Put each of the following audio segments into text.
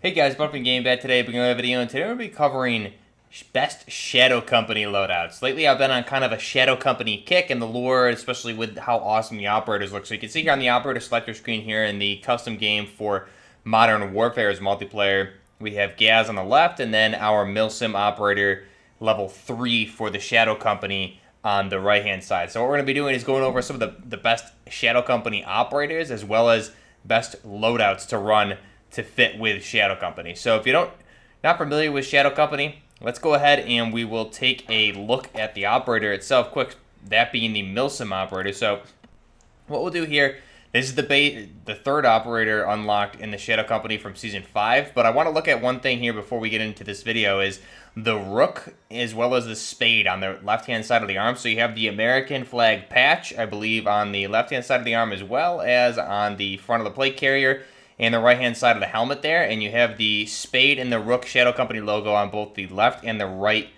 Hey guys, BigMikeMW today, bringing another video, and today we're going to be covering best Shadow Company loadouts. Lately I've been on kind of a Shadow Company kick in the lore, especially with how awesome the operators look. So you can see here on the operator selector screen here in the custom game for Modern Warfare's multiplayer, we have Gaz on the left, and then our Milsim operator level 3 for the Shadow Company on the right hand side. So what we're going to be doing is going over some of the best Shadow Company operators as well as best loadouts to run to fit with Shadow Company. So if you're not familiar with Shadow Company, let's go ahead and we will take a look at the operator itself quick, that being the Milsim operator. So what we'll do here, this is the third operator unlocked in the Shadow Company from Season 5, but I want to look at one thing here before we get into this video is the Rook as well as the Spade on the left-hand side of the arm. So you have the American flag patch, I believe, on the left-hand side of the arm as well as on the front of the plate carrier and the right-hand side of the helmet there, and you have the Spade and the Rook Shadow Company logo on both the left and the right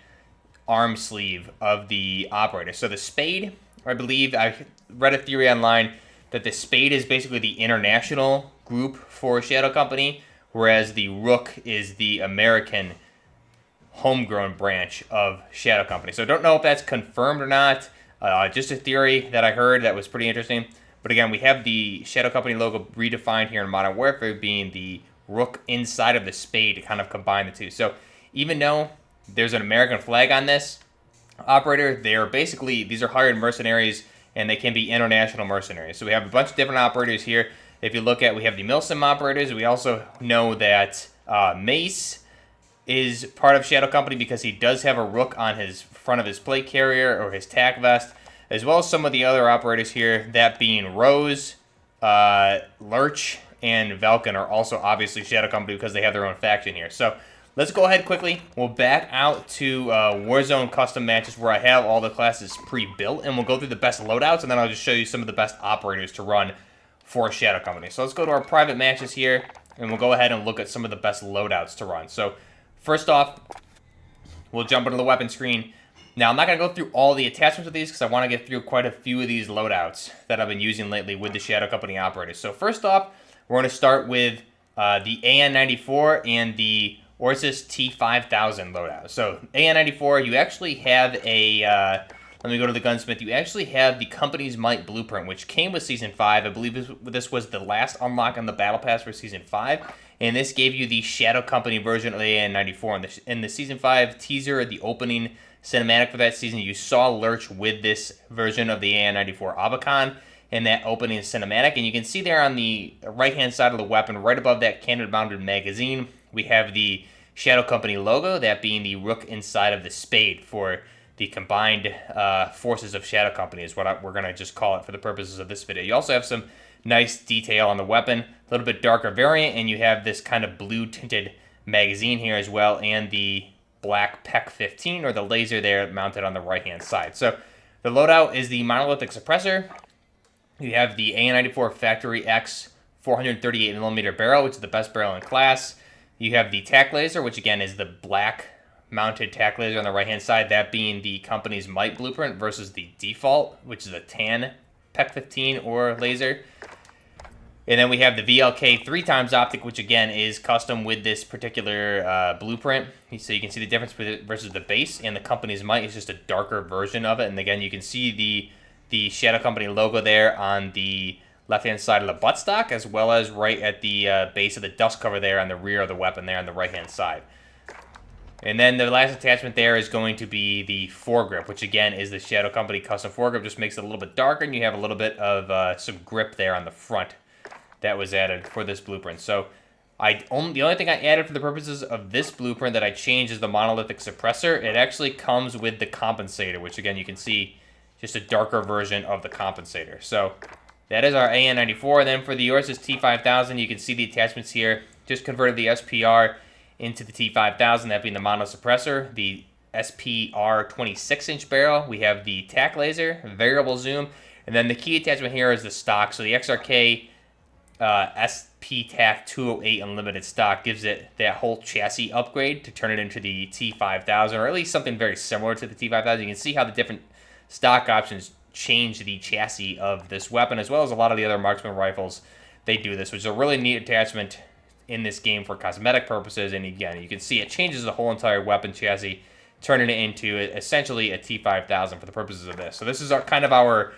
arm sleeve of the operator. So the Spade, I believe, I read a theory online that the Spade is basically the international group for Shadow Company, whereas the Rook is the American homegrown branch of Shadow Company. So I don't know if that's confirmed or not, just a theory that I heard that was pretty interesting. But again, we have the Shadow Company logo redefined here in Modern Warfare being the Rook inside of the Spade to kind of combine the two. So even though there's an American flag on this operator, these are hired mercenaries and they can be international mercenaries. So we have a bunch of different operators here. If you look at, we have the Milsim operators. We also know that Mace is part of Shadow Company because he does have a Rook on his front of his plate carrier or his tack vest, as well as some of the other operators here, that being Roze, Lerch, and Velikan are also obviously Shadow Company because they have their own faction here. So let's go ahead quickly. We'll back out to Warzone custom matches where I have all the classes pre-built, and we'll go through the best loadouts, and then I'll just show you some of the best operators to run for Shadow Company. So let's go to our private matches here, and we'll go ahead and look at some of the best loadouts to run. So first off, we'll jump into the weapon screen. Now, I'm not going to go through all the attachments of these because I want to get through quite a few of these loadouts that I've been using lately with the Shadow Company operators. So first off, we're going to start with the AN94 and the Ursus T5000 loadout. So AN94, you actually have a, let me go to the gunsmith, you actually have the Company's Might blueprint, which came with Season 5. I believe this was the last unlock on the Battle Pass for Season 5. And this gave you the Shadow Company version of the AN94. In the Season 5 teaser, the opening cinematic for that season, you saw Lerch with this version of the AN94 Abacon in that opening cinematic. And you can see there on the right-hand side of the weapon, right above that cannon-mounted magazine, we have the Shadow Company logo, that being the Rook inside of the Spade for the combined forces of Shadow Company is what we're going to just call it for the purposes of this video. You also have some nice detail on the weapon, a little bit darker variant, and you have this kind of blue-tinted magazine here as well, and the black PEC 15 or the laser there mounted on the right-hand side. So the loadout is the monolithic suppressor. You have the AN94 Factory X 438mm barrel, which is the best barrel in class. You have the tack laser, which again is the black mounted tack laser on the right-hand side, that being the Company's Might blueprint versus the default, which is a tan PEC 15 or laser. And then we have the VLK 3x optic, which again is custom with this particular blueprint. So you can see the difference versus the base, and the Company's Might is just a darker version of it. And again, you can see the Shadow Company logo there on the left-hand side of the buttstock, as well as right at the base of the dust cover there on the rear of the weapon there on the right-hand side. And then the last attachment there is going to be the foregrip, which again is the Shadow Company custom foregrip. Just makes it a little bit darker, and you have a little bit of some grip there on the front that was added for this blueprint. So the only thing I added for the purposes of this blueprint that I changed is the monolithic suppressor. It actually comes with the compensator, which again you can see just a darker version of the compensator. So that is our AN94. And then for the Ursus T5000, you can see the attachments here. Just converted the SPR into the T5000, that being the mono suppressor, the SPR 26-inch barrel. We have the tack laser, variable zoom, and then the key attachment here is the stock. So the XRK SP-TAC 208 Unlimited stock gives it that whole chassis upgrade to turn it into the T5000, or at least something very similar to the T5000. You can see how the different stock options change the chassis of this weapon, as well as a lot of the other marksman rifles. They do this, which is a really neat attachment in this game for cosmetic purposes. And again, you can see it changes the whole entire weapon chassis, turning it into essentially a T5000 for the purposes of this. So this is kind of our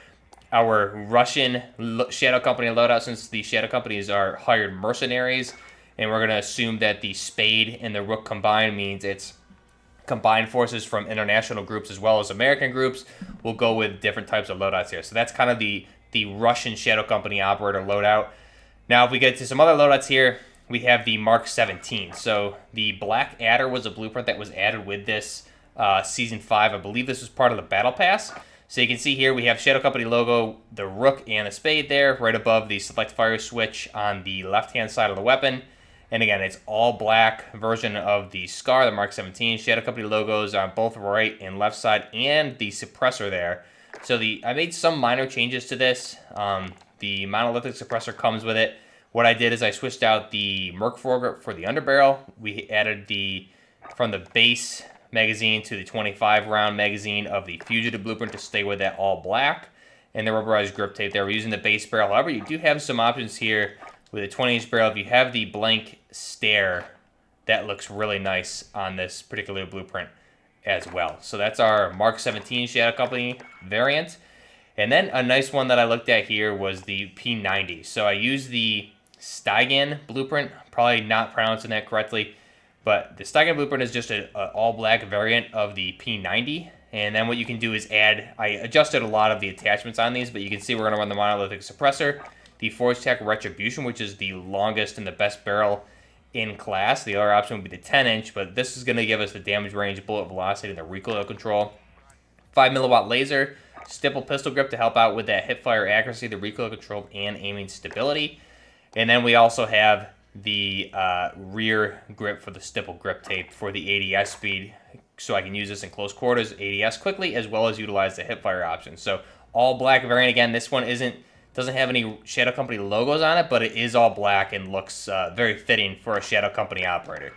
Russian Shadow Company loadout, since the Shadow Companies are hired mercenaries, and we're going to assume that the Spade and the Rook combined means it's combined forces from international groups as well as American groups. We'll go with different types of loadouts here. So that's kind of the Russian Shadow Company operator loadout. Now, if we get to some other loadouts here, we have the Mark 17. So the Black Adder was a blueprint that was added with this Season 5. I believe this was part of the Battle Pass. So you can see here we have Shadow Company logo, the Rook and the Spade there, right above the Select Fire switch on the left-hand side of the weapon. And again, it's all black version of the Scar, the Mark 17. Shadow Company logos on both right and left side, and the suppressor there. So I made some minor changes to this. The monolithic suppressor comes with it. What I did is I switched out the Merc foregrip for the underbarrel. We added from the base magazine to the 25-round magazine of the Fugitive blueprint to stay with that all black. And the rubberized grip tape there. We're using the base barrel. However, you do have some options here with a 20-inch barrel. If you have the blank stare, that looks really nice on this particular blueprint as well. So that's our Mark 17 Shadow Company variant. And then a nice one that I looked at here was the P90. So I used the Stygan blueprint, probably not pronouncing that correctly, but the Stygan blueprint is just an all-black variant of the P90. And then what you can do is I adjusted a lot of the attachments on these, but you can see we're going to run the monolithic suppressor, the Forge Tech Retribution, which is the longest and the best barrel in class. The other option would be the 10-inch, but this is going to give us the damage range, bullet velocity, and the recoil control. 5 milliwatt laser, stipple pistol grip to help out with that hip fire accuracy, the recoil control, and aiming stability. And then we also have the rear grip for the stipple grip tape for the ADS speed, so I can use this in close quarters, ADS quickly, as well as utilize the hip fire option. So all black variant. Again, this one doesn't have any Shadow Company logos on it, but it is all black and looks very fitting for a Shadow Company operator.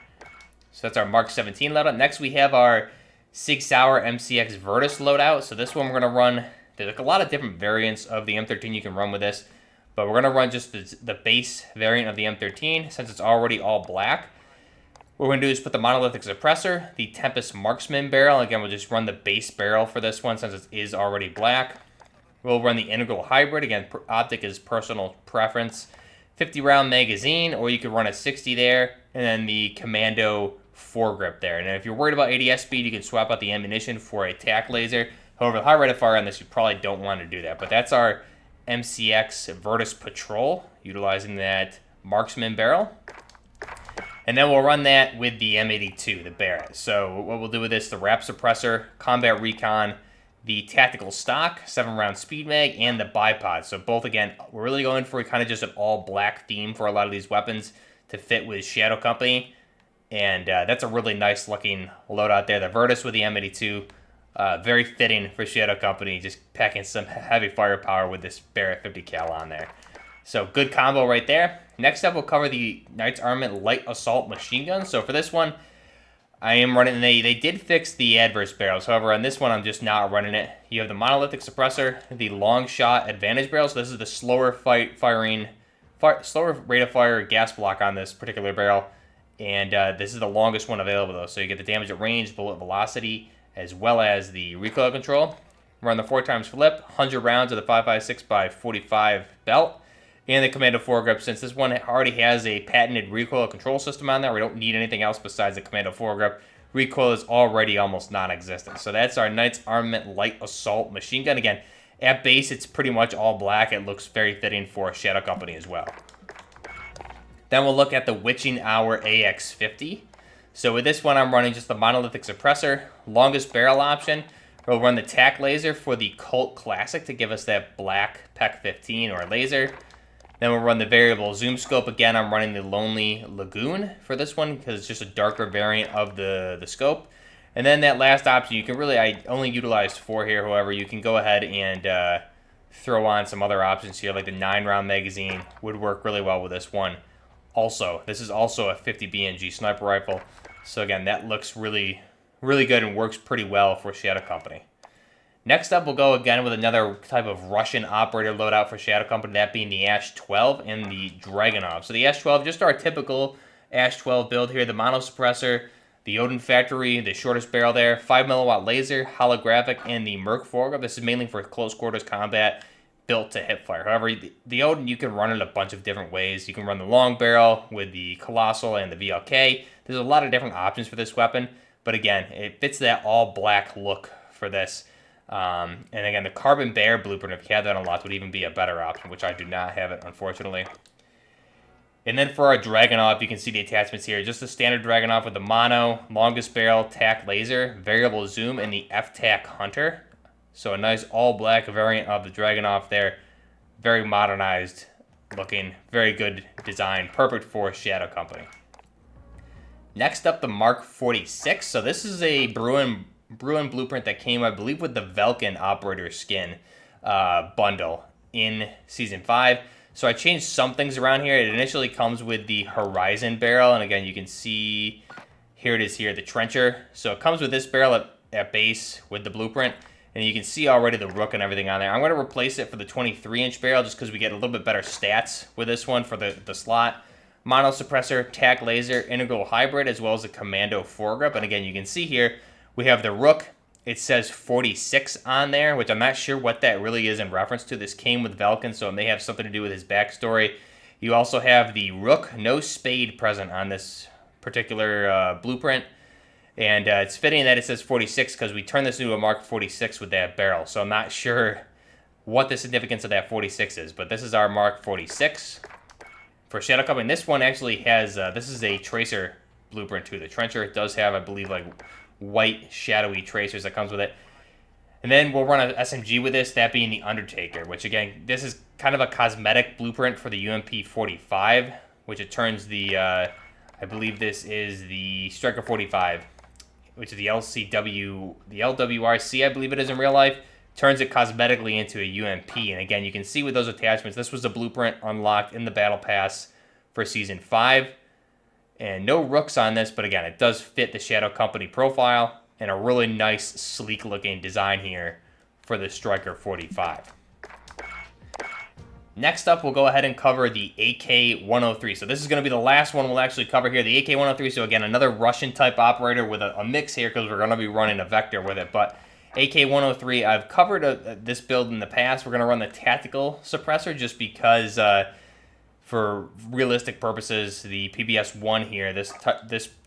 So that's our Mark 17 loadout. Next, we have our Sig Sauer MCX Virtus loadout. So this one we're going to run, there's like a lot of different variants of the M13 you can run with this, but we're going to run just the base variant of the M13 since it's already all black. What we're going to do is put the monolithic suppressor, the Tempest Marksman barrel. Again, we'll just run the base barrel for this one since it is already black. We'll run the Integral Hybrid. Again, optic is personal preference. 50-round magazine, or you could run a 60 there, and then the Commando foregrip there. And if you're worried about ADS speed, you can swap out the ammunition for a tack laser. However, the high rate of fire on this, you probably don't want to do that. But that's our MCX Virtus Patrol, utilizing that Marksman barrel. And then we'll run that with the M82, the Barrett. So what we'll do with this, the Wrap Suppressor, Combat Recon, the Tactical Stock, 7-round Speed Mag, and the Bipod. So both, again, we're really going for kind of just an all-black theme for a lot of these weapons to fit with Shadow Company. And that's a really nice-looking loadout there. The Virtus with the M82, very fitting for Shadow Company, just packing some heavy firepower with this Barrett 50 cal on there. So good combo right there. Next up, we'll cover the Knights Armament Light Assault Machine Gun. So for this one, I am running, they did fix the adverse barrels. However, on this one, I'm just not running it. You have the monolithic suppressor, the long shot advantage barrel. So this is the slower slower rate of fire gas block on this particular barrel. And this is the longest one available though. So you get the damage at range, bullet velocity, as well as the recoil control. Run the 4x flip, 100 rounds of the 5.56x45 belt. And the Commando foregrip, since this one already has a patented recoil control system on there, we don't need anything else besides the Commando foregrip. Recoil is already almost non-existent. So that's our Knights Armament Light Assault Machine Gun. Again, at base, it's pretty much all black. It looks very fitting for Shadow Company as well. Then we'll look at the Witching Hour AX50. So with this one, I'm running just the monolithic suppressor, longest barrel option. We'll run the tack laser for the Colt Classic to give us that black PEC 15 or laser. Then we'll run the variable zoom scope. Again, I'm running the Lonely Lagoon for this one because it's just a darker variant of the scope. And then that last option, you can really, I only utilized 4 here. However, you can go ahead and throw on some other options here, like the 9-round magazine would work really well with this one. Also, this is also a 50 BNG sniper rifle. So again, that looks really, really good and works pretty well for Shadow Company. Next up, we'll go again with another type of Russian operator loadout for Shadow Company, that being the Ash 12 and the Draganov. So the Ash 12, just our typical Ash 12 build here. The mono suppressor, the Odin Factory, the shortest barrel there, 5 milliwatt laser, holographic, and the Merc foregrip. This is mainly for close quarters combat, built to hip fire. However, the Odin, you can run it a bunch of different ways. You can run the long barrel with the Colossal and the VLK. There's a lot of different options for this weapon, but again, it fits that all black look for this. And again, the Carbon Bear blueprint, if you have that unlocked, would even be a better option, which I do not have it, unfortunately. And then for our Draganov, you can see the attachments here. Just the standard Draganov with the mono, longest barrel, tack laser, variable zoom, and the F-Tac Hunter. So a nice all-black variant of the Draganov there. Very modernized looking, very good design, perfect for Shadow Company. Next up, the Mark 46. So this is a Bruen blueprint that came, I believe, with the Velikan operator skin bundle in Season 5. So I changed some things around here. It initially comes with the Horizon barrel, and again, you can see, here it is here, the Trencher. So it comes with this barrel at base with the blueprint, and you can see already the Rook and everything on there. I'm going to replace it for the 23-inch barrel just because we get a little bit better stats with this one for the slot. Mono suppressor, tack laser, integral hybrid, as well as a commando foregrip. And again, you can see here, we have the Rook. It says 46 on there, which I'm not sure what that really is in reference to. This came with Velikan, so it may have something to do with his backstory. You also have the Rook, no spade present on this particular blueprint. And it's fitting that it says 46 because we turned this into a Mark 46 with that barrel. So I'm not sure what the significance of that 46 is, but this is our Mark 46 for Shadow Company. And this one actually has, this is a Tracer blueprint too. The Trencher, it does have, I believe, like white shadowy tracers that comes with it. And then we'll run an SMG with this, that being the Undertaker, which again, this is kind of a cosmetic blueprint for the UMP 45, which it turns the, I believe this is the Striker 45, which is the LCW, the LWRC, I believe it is in real life, turns it cosmetically into a UMP. And again, you can see with those attachments, this was a blueprint unlocked in the Battle Pass for Season 5. And no Rooks on this, but again, it does fit the Shadow Company profile, and a really nice, sleek-looking design here for the Striker 45. Next up, we'll go ahead and cover the AK-103. So this is going to be the last one we'll actually cover here, the AK-103. So again, another Russian-type operator with a mix here because we're going to be running a Vector with it. But AK-103, I've covered this build in the past. We're going to run the Tactical Suppressor just because... for realistic purposes, the PBS-1 here, this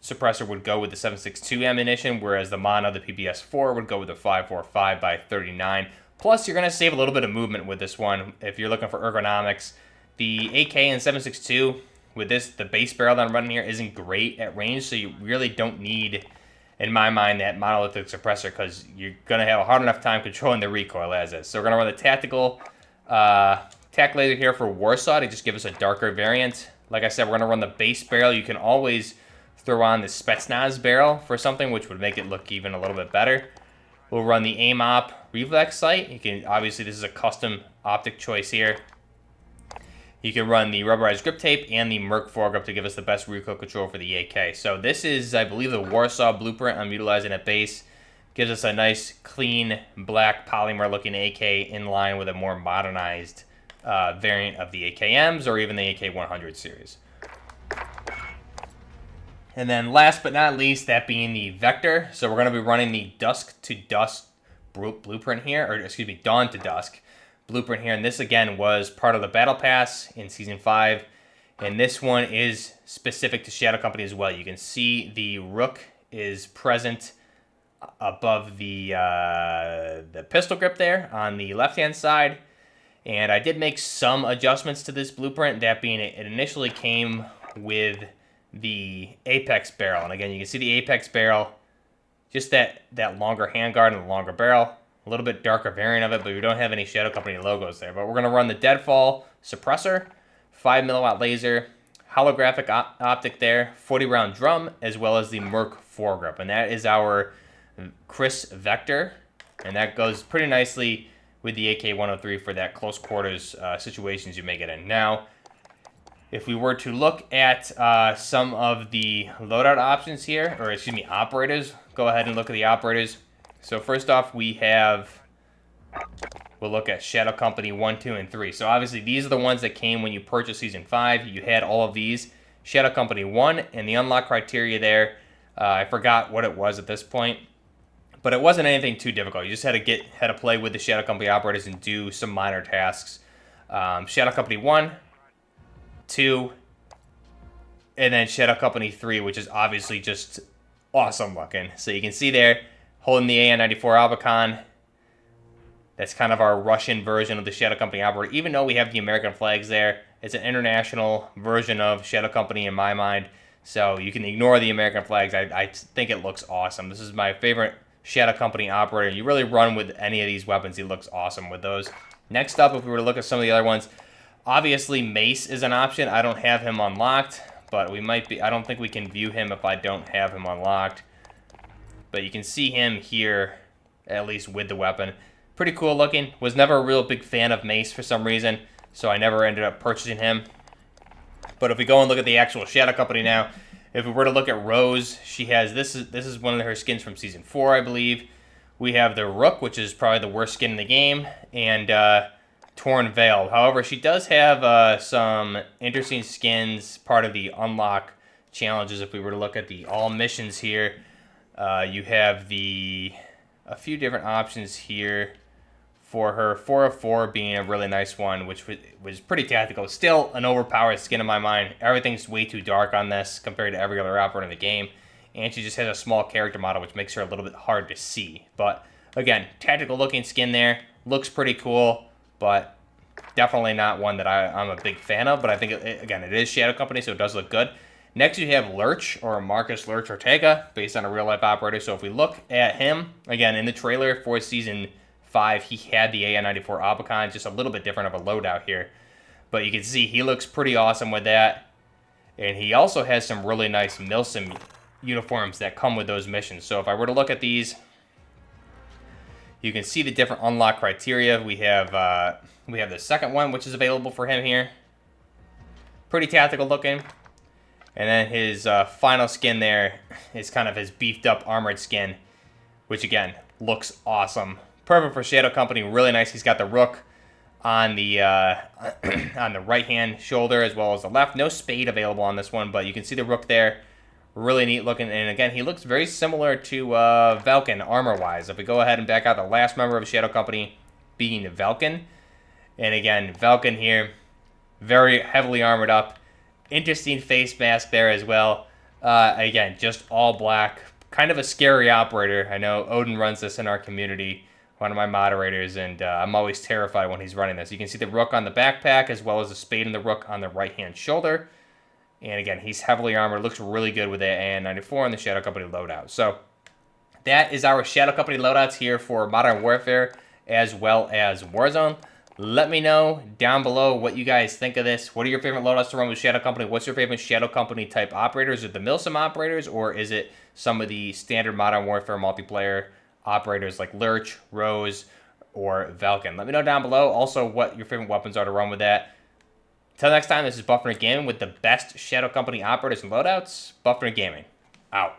suppressor would go with the 7.62 ammunition, whereas the mono, the PBS-4, would go with the 5.45 by 39. Plus, you're going to save a little bit of movement with this one if you're looking for ergonomics. The AK and 7.62, with this, the base barrel that I'm running here isn't great at range, so you really don't need, in my mind, that monolithic suppressor because you're going to have a hard enough time controlling the recoil as is. So we're going to run the Tactical tack laser here for Warsaw to just give us a darker variant. Like I said, we're going to run the base barrel. You can always throw on the Spetsnaz barrel for something, which would make it look even a little bit better. We'll run the aim op reflex sight. You can, obviously, this is a custom optic choice here. You can run the rubberized grip tape and the Merc foregrip to give us the best recoil control for the AK. So this is, I believe, the Warsaw blueprint I'm utilizing at base. Gives us a nice, clean, black polymer-looking AK in line with a more modernized variant of the AKMs or even the AK-100 series. And then last but not least, that being the Vector. So we're going to be running the Dusk to Dust blueprint here, or excuse me, Dawn to Dusk blueprint here. And this again was part of the Battle Pass in Season 5. And this one is specific to Shadow Company as well. You can see the Rook is present above the pistol grip there on the left-hand side. And I did make some adjustments to this blueprint, that being it initially came with the Apex barrel. And again, you can see the Apex barrel, just that longer handguard and the longer barrel. A little bit darker variant of it, but we don't have any Shadow Company logos there. But we're going to run the Deadfall suppressor, 5 milliwatt laser, holographic optic there, 40-round drum, as well as the Merc foregrip. And that is our Chris Vector, and that goes pretty nicely with the AK-103 for that close quarters situations you may get in. Now, if we were to look at some of the loadout options here, or excuse me, operators, go ahead and look at the operators. So first off, we have we'll look at Shadow Company 1, 2, and 3. So obviously these are the ones that came when you purchased Season 5. You had all of these. Shadow Company 1, and the unlock criteria there, I forgot what it was at this point, but it wasn't anything too difficult. You just had to play with the Shadow Company operators and do some minor tasks. Shadow Company 1, 2, and then Shadow Company 3, which is obviously just awesome looking. So you can see there, holding the AN-94 Albicon. That's kind of our Russian version of the Shadow Company operator. Even though we have the American flags there, it's an international version of Shadow Company in my mind. So you can ignore the American flags. I think it looks awesome. This is my favorite Shadow Company operator. You really run with any of these weapons. He looks awesome with those. Next up, if we were to look at some of the other ones, obviously Mace is an option. I don't have him unlocked, but we might be. I don't think we can view him if I don't have him unlocked. But you can see him here, at least with the weapon. Pretty cool looking. Was never a real big fan of Mace for some reason, so I never ended up purchasing him. But if we go and look at the actual Shadow Company now, if we were to look at Roze, she has this is one of her skins from Season 4, I believe. We have the Rook, which is probably the worst skin in the game, and Torn Veil. However, she does have some interesting skins, part of the unlock challenges. If we were to look at the all missions here, you have a few different options here for her. 404 being a really nice one, which was pretty tactical. Still an overpowered skin in my mind. Everything's way too dark on this compared to every other operator in the game. And she just has a small character model, which makes her a little bit hard to see. But again, tactical looking skin there. Looks pretty cool, but definitely not one that I'm a big fan of. But I think, again, it is Shadow Company, so it does look good. Next, you have Lerch, or Marcus Lerch Ortega, based on a real-life operator. So if we look at him, again, in the trailer for Season 5, he had the AN-94 Albicon, just a little bit different of a loadout here. But you can see he looks pretty awesome with that. And he also has some really nice Milsim uniforms that come with those missions. So if I were to look at these, you can see the different unlock criteria. We have the second one, which is available for him here. Pretty tactical looking. And then his final skin there is kind of his beefed up armored skin, which again looks awesome. Perfect for Shadow Company, really nice. He's got the Rook on the on the right hand shoulder as well as the left. No spade available on this one, but you can see the Rook there. Really neat looking, and again, he looks very similar to Velikan armor-wise. If we go ahead and back out the last member of Shadow Company being Velikan, and again, Velikan here, very heavily armored up. Interesting face mask there as well. Again, just all black. Kind of a scary operator. I know Odin runs this in our community, one of my moderators, and I'm always terrified when he's running this. You can see the Rook on the backpack as well as the spade and the Rook on the right-hand shoulder. And again, he's heavily armored. Looks really good with the AN-94 and the Shadow Company loadout. So that is our Shadow Company loadouts here for Modern Warfare as well as Warzone. Let me know down below what you guys think of this. What are your favorite loadouts to run with Shadow Company? What's your favorite Shadow Company type operators? Is it the Milsim operators, or is it some of the standard Modern Warfare multiplayer operators like Lerch, Roze, or Velikan? Let me know down below also what your favorite weapons are to run with that. Until next time, this is Buffner Gaming with the best Shadow Company operators and loadouts. Buffner Gaming, out.